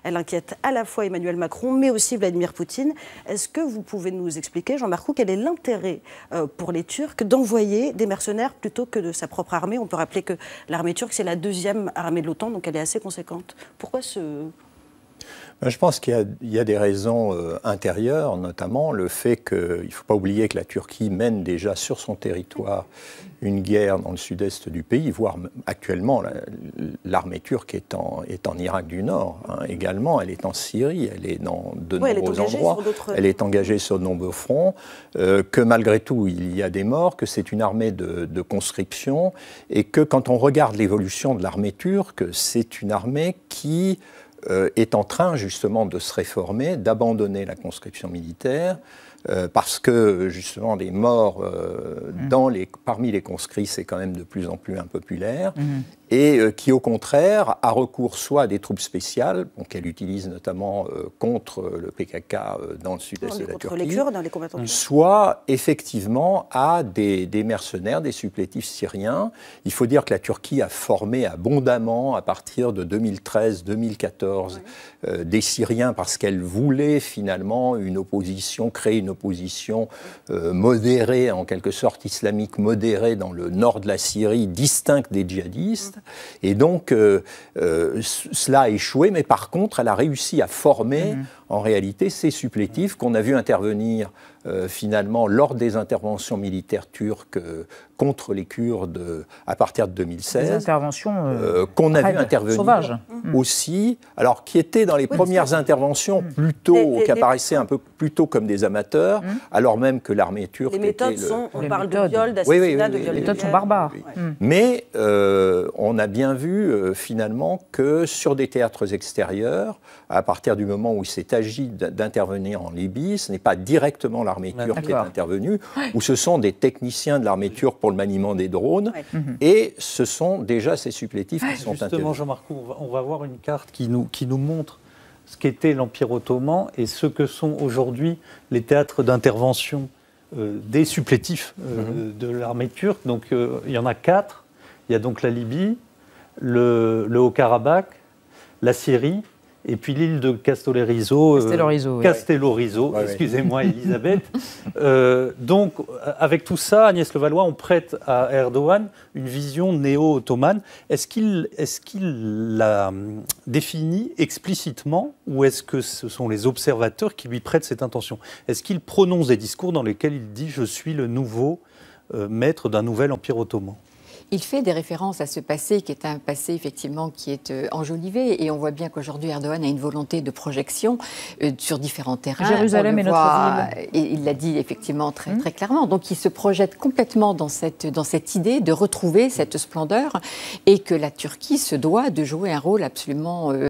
Elle inquiète à la fois Emmanuel Macron, mais aussi Vladimir Poutine. Est-ce que vous pouvez nous expliquer, Jean-Marc Roux, quel est l'intérêt pour les Turcs d'envoyer des mercenaires plutôt que de sa propre armée? On peut rappeler que l'armée turque, c'est la deuxième armée de l'OTAN, donc elle est assez conséquente. Pourquoi ce... Je pense qu'il y a des raisons intérieures, notamment le fait qu'il ne faut pas oublier que la Turquie mène déjà sur son territoire une guerre dans le sud-est du pays, voire actuellement l'armée turque est en Irak du Nord également, elle est en Syrie, elle est dans de nombreux endroits, elle est engagée sur de nombreux fronts, que malgré tout il y a des morts, que c'est une armée de conscription et que quand on regarde l'évolution de l'armée turque, c'est une armée qui est en train justement de se réformer, d'abandonner la conscription militaire, parce que justement les morts parmi les conscrits, c'est quand même de plus en plus impopulaire, et qui au contraire a recours soit à des troupes spéciales, qu'elle utilise notamment contre le PKK dans le sud-est de la Turquie, les Kurdes, les combattants, soit effectivement à des mercenaires, des supplétifs syriens. Il faut dire que la Turquie a formé abondamment à partir de 2013-2014 des Syriens parce qu'elle voulait finalement créer une opposition modérée, en quelque sorte islamique modérée dans le nord de la Syrie, distincte des djihadistes. Et donc, cela a échoué, mais par contre, elle a réussi à former en réalité ces supplétifs qu'on a vu intervenir finalement lors des interventions militaires turques contre les Kurdes à partir de 2016. Des interventions qu'on a vu intervenir sauvages aussi, alors qui étaient dans les premières interventions plutôt, qui apparaissaient un peu plutôt comme des amateurs, alors même que l'armée turque... Les méthodes sont, on parle de viol, d'assassinat, de viol. Les méthodes sont barbares. Mais on a bien vu finalement que sur des théâtres extérieurs, à partir du moment où il s'est agi d'intervenir en Libye, ce n'est pas directement l'armée turque qui est intervenue, où ce sont des techniciens de l'armée turque pour le maniement des drones, et ce sont déjà ces supplétifs qui sont intervenus. Justement, Jean-Marc, on va voir une carte qui nous montre ce qu'était l'Empire ottoman et ce que sont aujourd'hui les théâtres d'intervention des supplétifs de l'armée turque. Donc il y en a 4. Il y a donc la Libye, le Haut-Karabakh, la Syrie, et puis l'île de Castellorizo, excusez-moi Elisabeth. Donc, avec tout ça, Agnès Levallois, on prête à Erdogan une vision néo-ottomane. Est-ce qu'il l'a définie explicitement ou est-ce que ce sont les observateurs qui lui prêtent cette intention? Est-ce qu'il prononce des discours dans lesquels il dit « je suis le nouveau maître d'un nouvel empire ottoman » ? Il fait des références à ce passé qui est un passé effectivement qui est enjolivé et on voit bien qu'aujourd'hui Erdogan a une volonté de projection sur différents terrains. Jérusalem est notre ville. Et il l'a dit effectivement très clairement. Donc il se projette complètement dans cette idée de retrouver cette splendeur et que la Turquie se doit de jouer un rôle absolument